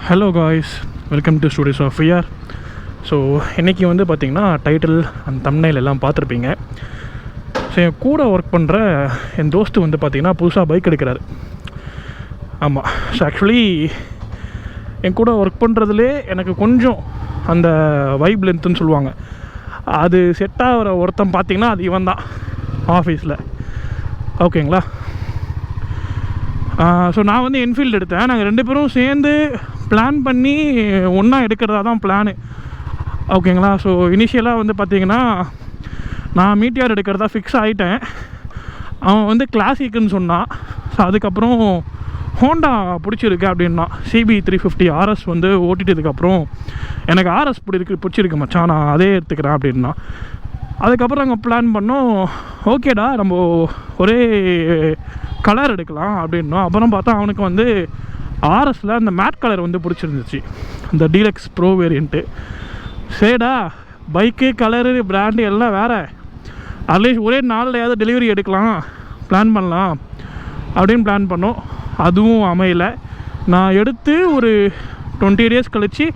Hello guys, welcome to studios of fear. So இன்றைக்கி வந்து பார்த்திங்கன்னா டைட்டில் அண்ட் தம்ப்நெயில் எல்லாம் பார்த்துருப்பீங்க. ஸோ என் கூட ஒர்க் பண்ணுற என் தோஸ்து வந்து பார்த்திங்கன்னா புதுசாக பைக் எடுக்கிறாரு. ஆமாம், ஸோ ஆக்சுவலி என் கூட ஒர்க் பண்ணுறதுலே எனக்கு கொஞ்சம் அந்த வைப் லென்த்துன்னு சொல்லுவாங்க, அது செட் ஆகிற ஒருத்தன் பார்த்திங்கன்னா அது இவன் தான் ஆஃபீஸில். ஓகேங்களா? ஸோ நான் வந்து என்ஃபீல்டு எடுத்தேன். நாங்கள் 2 பேரும் சேர்ந்து பிளான் பண்ணி ஒன்றா எடுக்கிறதா தான் பிளானு. ஓகேங்களா? ஸோ இனிஷியலாக வந்து பார்த்திங்கன்னா நான் மீட்டியார் எடுக்கிறதா ஃபிக்ஸ் ஆகிட்டேன். அவன் வந்து கிளாசிக்குன்னு சொன்னான். ஸோ அதுக்கப்புறம் ஹோண்டா பிடிச்சிருக்கு அப்படின்னா CB 350 RS வந்து ஓட்டிட்டதுக்கப்புறம் எனக்கு RS பிடிச்சிருக்கு மச்சான், நான் அதே எடுத்துக்கிறேன் அப்படின்னா. அதுக்கப்புறம் நாங்கள் பிளான் பண்ணோம், ஓகேடா நம்ம ஒரே கலர் எடுக்கலாம் அப்படின்னோம். அப்புறம் பார்த்தா அவனுக்கு வந்து RSல அந்த மேட் கலர் வந்து பிடிச்சிருந்துச்சு, அந்த டீலக்ஸ் ப்ரோ வேரியண்ட்டு. சரிடா, பைக்கு கலரு பிராண்டு எல்லாம் வேறு, அட்லீஸ்ட் ஒரே நாள்லையாவது டெலிவரி எடுக்கலாம், பிளான் பண்ணலாம் அப்படின்னு பிளான் பண்ணோம். அதுவும் அமையலை. நான் எடுத்து ஒரு 20 days கழித்து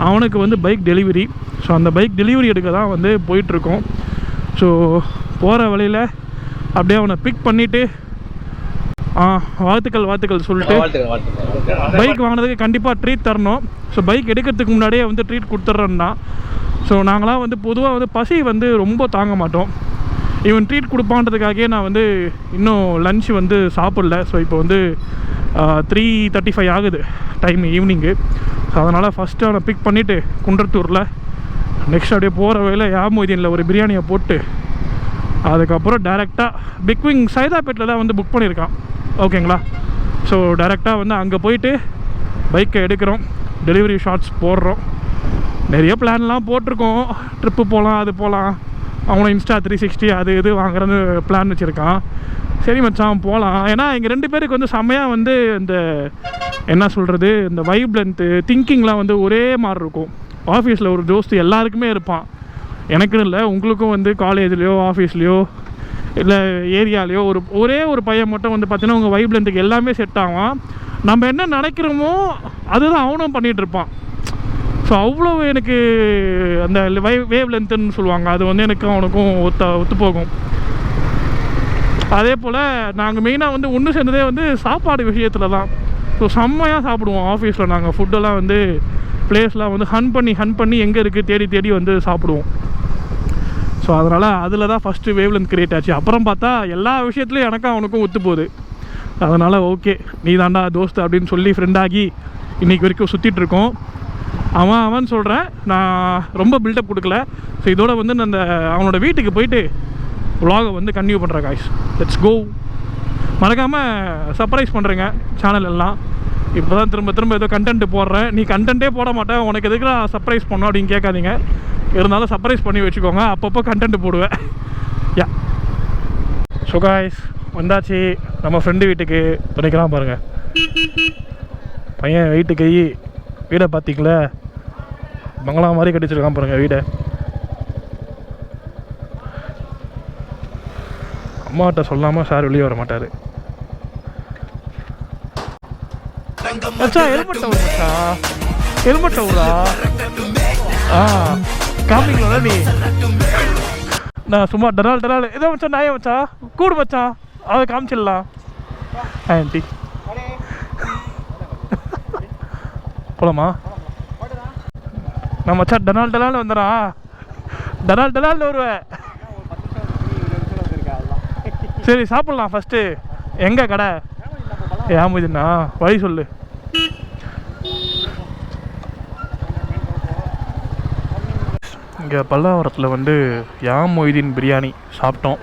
அவனுக்கு வந்து பைக் டெலிவரி. ஸோ அந்த பைக் டெலிவரி எடுக்க தான் வந்து போயிட்டுருக்கோம். ஸோ போகிற வழியில் அப்படியே அவனை பிக் பண்ணிவிட்டு வாழ்த்துக்கள் சொல்லிட்டு பைக் வாங்கினதுக்கு கண்டிப்பாக ட்ரீட் தரணும். ஸோ பைக் எடுக்கிறதுக்கு முன்னாடியே வந்து ட்ரீட் கொடுத்துட்றேன்னா. ஸோ நாங்களாம் வந்து பொதுவாக வந்து பசி வந்து ரொம்ப தாங்க மாட்டோம். ஈவன் ட்ரீட் கொடுப்பான்றதுக்காகவே நான் வந்து இன்னும் லன்ச் வந்து சாப்பிடல. ஸோ இப்போ வந்து 3:35 ஆகுது டைம், ஈவினிங்கு. ஸோ அதனால் ஃபஸ்ட்டு அவனை பிக் பண்ணிவிட்டு குன்றத்தூரில், நெக்ஸ்ட் அப்படியே போகிற வழியில் யாமொய்தீனில் ஒரு பிரியாணியை போட்டு அதுக்கப்புறம் டேரெக்டாக பிக்விங் சைதாப்பேட்டில் தான் வந்து புக் பண்ணியிருக்கான். ஓகேங்களா? ஸோ டேரெக்டாக வந்து அங்கே போயிட்டு பைக்கை எடுக்கிறோம், டெலிவரி ஷார்ட்ஸ் போடுறோம். நிறைய பிளான்லாம் போட்டிருக்கோம், ட்ரிப்பு போகலாம், அது போகலாம், அவனை Insta 360 அது இது வாங்குறது பிளான் வச்சுருக்கான். சரி மச்சான் போகலாம். ஏன்னா எங்கள் 2 பேருக்கு வந்து செம்மையாக வந்து இந்த என்ன சொல்கிறது, இந்த வைப் லென்த்து திங்கிங்லாம் வந்து ஒரே மாதிரி இருக்கும். ஆஃபீஸில் ஒரு தோஸ்து எல்லாருக்குமே இருப்பான், எனக்குன்னு இல்லை, உங்களுக்கும் வந்து காலேஜ்லேயோ ஆஃபீஸ்லேயோ இல்லை ஏரியாலேயோ ஒரே ஒரு பையன் மட்டும் வந்து பார்த்திங்கன்னா உங்கள் வைப் லென்த்துக்கு எல்லாமே செட் ஆகும். நம்ம என்ன நினைக்கிறோமோ அதுதான் அவனும் பண்ணிகிட்ருப்பான். ஸோ அவ்வளோ எனக்கு அந்த வேவ் லென்த்துன்னு சொல்லுவாங்க, அது வந்து எனக்கும் அவனுக்கும் ஒத்து போகும். அதே போல் நாங்கள் மெயினாக வந்து ஒன்று சேர்ந்ததே வந்து சாப்பாடு விஷயத்தில் தான். ஸோ செம்மையாக சாப்பிடுவோம் ஆஃபீஸில். நாங்கள் ஃபுட்டெல்லாம் வந்து பிளேஸ்லாம் வந்து ஹன் பண்ணி எங்கே இருக்குது தேடி வந்து சாப்பிடுவோம். ஸோ அதனால் அதில் தான் ஃபஸ்ட்டு வேவ் லென்த் கிரியேட் ஆச்சு. அப்புறம் பார்த்தா எல்லா விஷயத்துலையும் எனக்கும் அவனுக்கும் ஒத்து போகுது. அதனால் ஓகே, நீ தாண்டா தோஸ்து அப்படின்னு சொல்லி ஃப்ரெண்டாகி இன்றைக்கி வரைக்கும் சுற்றிட்டுருக்கோம். அவன் சொல்கிறேன், நான் ரொம்ப பில்டப் கொடுக்கல. ஸோ இதோட வந்து நான் அந்த அவனோட வீட்டுக்கு போயிட்டு vlog வந்து கன்டினியூ பண்ணுறேன் காய்ஸ். Let's go. மறக்காமல் சர்ப்ரைஸ் பண்ணுறேங்க சேனல் எல்லாம். இப்போ தான் திரும்ப ஏதோ கண்டென்ட் போடுறேன். நீ கண்டென்ட்டே போட மாட்டேன், உனக்கு எதுக்கு நான் சர்ப்ரைஸ் பண்ணோம் அப்படின்னு கேட்காதீங்க. இருந்தாலும் சர்ப்ரைஸ் பண்ணி வச்சுக்கோங்க, அப்பப்போ கண்டென்ட் போடுவேன். யா, ஸோ காய்ஸ் வந்தாச்சு நம்ம ஃப்ரெண்டு வீட்டுக்கு. துணைக்கலாம் பாருங்கள், பையன் வெயிட்டு கை வீடை பார்த்திங்களே, பங்களா மாதிரி கட்டிச்சிருக்கான் பாருங்கள் வீடை. அம்மாட்ட சொல்லாமல் சார் வெளியே வர மாட்டார். ஹெல்மெட் விட்றா காமிங்களா நீ? நான் சும்மா டரால் ஏதோ மச்சான் நாய மச்சான் கூடு மச்சான் அதை காமிச்சிடலாம். ஆண்டி போலாமா? நான் மச்சான் டனால் வந்துடா, டனால் வருவேன். சரி சாப்பிட்லாம் ஃபஸ்ட்டு. எங்கே கடை? யாமுதுண்ணா வழி சொல்லு. இங்கே பல்லாவரத்தில் வந்து யாமொய்தீன் பிரியாணி சாப்பிட்டோம்.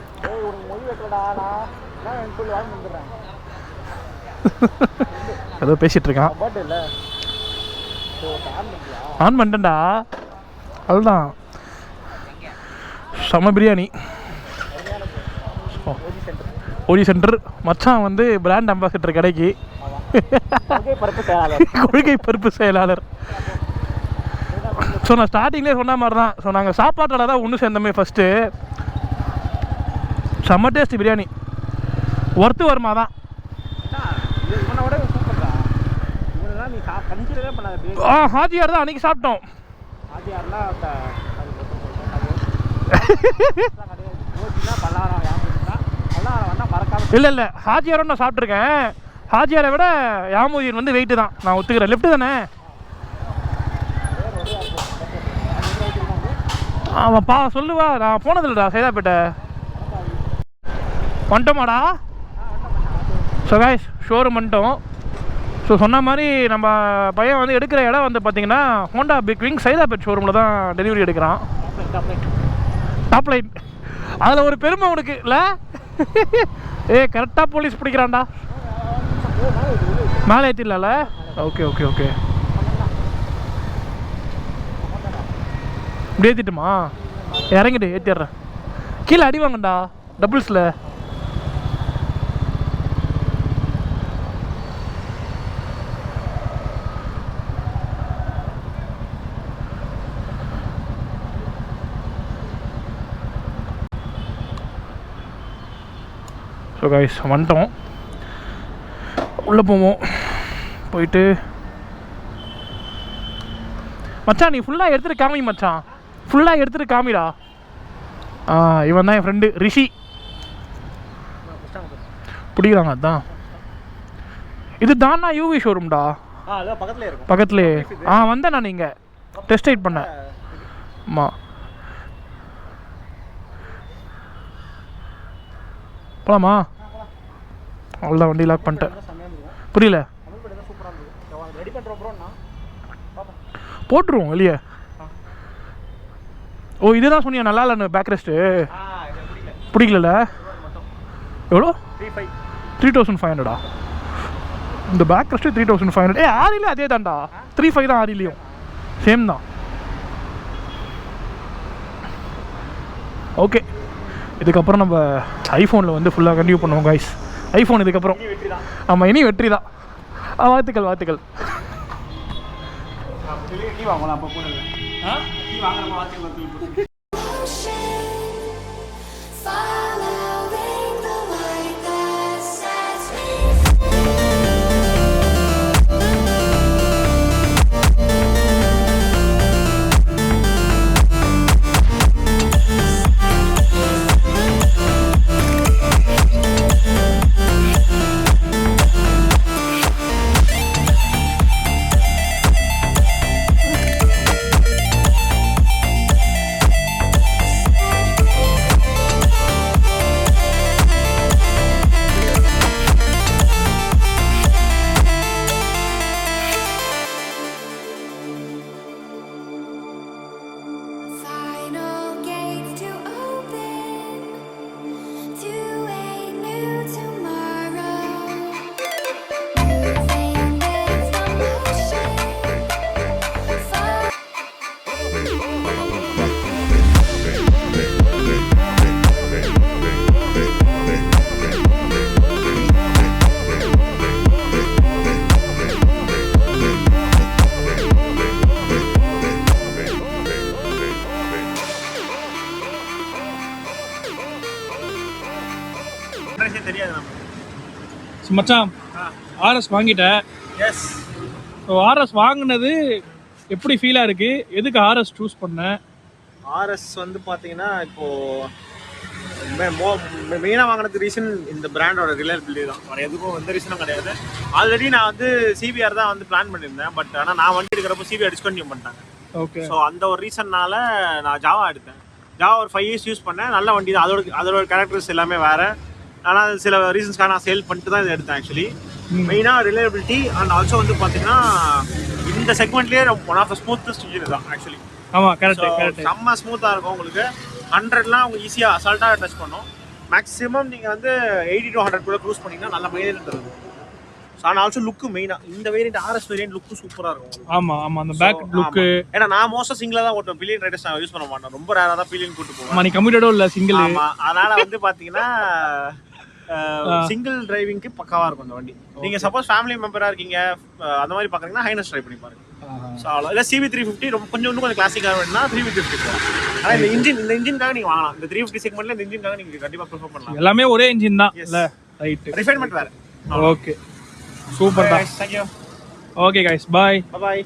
ஏதோ பேசிகிட்ருக்கான். ஆன் பண்ணிட்டேன்டா, அதுதான் செம்ம பிரியாணி. ஓஜி சென்டர் மச்சான் வந்து பிராண்ட் அம்பாசிடர் கடைக்கு கொள்கை பருப்பு செயலாளர். ஸோ நான் ஸ்டார்டிங்லேயே சொன்ன மாதிரி தான். ஸோ நாங்கள் சாப்பாட்டில் தான் ஒன்று சேர்ந்தோமே ஃபஸ்ட்டு. செம்ம டேஸ்ட் பிரியாணி, ஒர்த்து வருமா தான். ஹாஜியார் தான் அன்றைக்கி சாப்பிட்டோம். இல்லை இல்லை, ஹாஜியாரும் நான் சாப்பிட்ருக்கேன். ஹாஜியாரை விட யாமுதீன் வந்து வெயிட்டு தான், நான் ஒத்துக்கிறேன். லெஃப்ட்டு தானே? ஆமாப்பா, சொல்லுவா. நான் போனதில்லடா சைதாப்பேட்டை. வந்துட்டோமாடா? ஸோ கைஸ், ஷோரூம் வந்துட்டோம். ஸோ சொன்ன மாதிரி நம்ம பையன் வந்து எடுக்கிற இடம் வந்து பார்த்தீங்கன்னா ஹோண்டா பிக் விங் சைதாப்பேட் ஷோரூமில் தான் டெலிவரி எடுக்கிறான். Top line. அதில் ஒரு பெருமை உனக்கு இல்லை? கரெக்டாக போலீஸ் பிடிக்கிறான்டா. மேலே ஏற்றிடல? Okay okay okay. இப்படி ஏற்றிட்டுமா? இறங்கிட்டு ஏற்றிடுறேன். கீழே அடி வாங்கண்டா டபுள்ஸில். ஸோ கைஸ் வந்துட்டோம். உள்ளே போவோம். போயிட்டு மச்சான் நீ ஃபுல்லாக எடுத்துகிட்டு காமி மச்சான், ஃபுல்லாக எடுத்துகிட்டு காமிடா. இவன் தான் என் ஃப்ரெண்டு ரிஷி. பிடிக்கிறாங்க அதுதான். இது தானா யூவி ஷோரூம்டா? பக்கத்துலேயே. வந்தேன் நான் இங்கே டெஸ்ட் ரைட் பண்ணேன். ஆமாம், போலாமா? அவ்வளோதான், வண்டி லாக் பண்ணிட்டேன். புரியல? போட்டுருவோம் வெளியே. ஓ இதுதான் சொன்னியா நல்லா இல்லைன்னு? பேக் ரெஸ்ட்டு பிடிக்கல. எவ்வளோ? 3500. இந்த பேக் ரெஸ்ட்டு 3500. ஆரிலையும் அதே தான்டா, 35 தான் ஆரிலையும், சேம் தான். ஓகே, இதுக்கப்புறம் நம்ம ஐஃபோனில் வந்து ஃபுல்லாக கண்டினியூ பண்ணுவோம் கைஸ். ஐஃபோன் இதுக்கப்புறம் ஆமாம் இனி வெற்றி தான். வாழ்த்துக்கள் வாழ்த்துக்கள். மச்சான் ஆர்எஸ் வாங்கிட்டேன். எஸ். ஸோ ஆர்எஸ் வாங்கினது எப்படி ஃபீலாக இருக்குது? எதுக்கு ஆர்எஸ் சூஸ் பண்ணேன்? ஆர்எஸ் வந்து பார்த்தீங்கன்னா இப்போது மெயினாக வாங்கினது ரீசன் இந்த பிராண்டோட ரிலையபிலிட்டி தான். வேறு எதுக்கும் எந்த ரீசனும் கிடையாது. ஆல்ரெடி நான் வந்து சிபிஆர் தான் வந்து பிளான் பண்ணியிருந்தேன். பட் ஆனால் நான் வண்டி எடுக்கிறப்போ சிபிஆர் டிஸ்கண்டினியூ பண்ணிட்டாங்க. ஓகே. ஸோ அந்த ஒரு ரீசன்னால நான் ஜாவா எடுத்தேன். ஜாவா ஒரு 5 years யூஸ் பண்ணேன். நல்ல வண்டி தான். அதோட கேரக்டர்ஸ் எல்லாமே வேறு. ஆனால் சில ரீசன்ஸ்க்காக நான் சேல் பண்ணிட்டு தான் இதை எடுத்தேன். ஆக்சுவலி மெயினாக ரிலையபிலிட்டி அண்ட் ஆல்சோ வந்து பார்த்தீங்கன்னா இந்த செக்மெண்ட்லேயே one of the smoothest engine தான் ஆக்சுவலி. ஆமாம், கரெக்ட். செம்ம ஸ்மூத்தாக இருக்கும் உங்களுக்கு. 100லாம் அவங்க ஈஸியாக அசால்ட்டாக டச் பண்ணும். மேக்ஸிமம் நீங்கள் வந்து 80 to 100 கூட க்ரூஸ் பண்ணிங்கன்னா நல்ல மைலேஜ் தருது. ஸோ அண்ட் ஆல்சோ லுக்கு மெயினாக இந்த வேரியன்ட் ஆர்எஸ் வேரியன்ட் லுக்கு சூப்பராக இருக்கும். ஆமாம், அந்த பேக் லுக்கு. ஏன்னா நான் மோஸ்ட்டாக சிங்கிளாக தான் ஓட்டுவேன். பில்லியன் ரைடர்ஸ் நான் யூஸ் பண்ண மாட்டேன். ரொம்ப ரேராக தான் பில்லியன் கூட்டு போவேன். நீ கம்ப்யூட்டரும் இல்லை சிங்கிள். ஆமாம், அதனால் வந்து பார்த்தீங்கன்னா சிங்கிள் டிரைவிங்க்கு பக்காவாக இருக்கும் இந்த வண்டி. நீங்கள் சப்போஸ் ஃபேமிலி மெம்பராக இருக்கீங்க அந்த மாதிரி பார்க்குறீங்கன்னா ஹைனஸ் ட்ரை பண்ணி பாருங்க. ஸோ அவ்வளோ இல்லை CB350 ரொம்ப கொஞ்சம் கிளாசிக்காக வேணும்னா 350 போகலாம். ஆனால் இந்த இன்ஜின்காக நீங்கள் வாங்கலாம். இந்த 350 செக்மெண்ட்ல இந்த இன்ஜின்காக நீங்கள் கண்டிப்பாக ப்ரிஃபர் பண்ணலாம். எல்லாமே ஒரே இன்ஜின் தான் இல்லை? ரைட். ரிஃபைன்மெண்ட் வேறு. ஓகே, சூப்பர் தான். தேங்க்யூ. Okay guys bye. பாய்.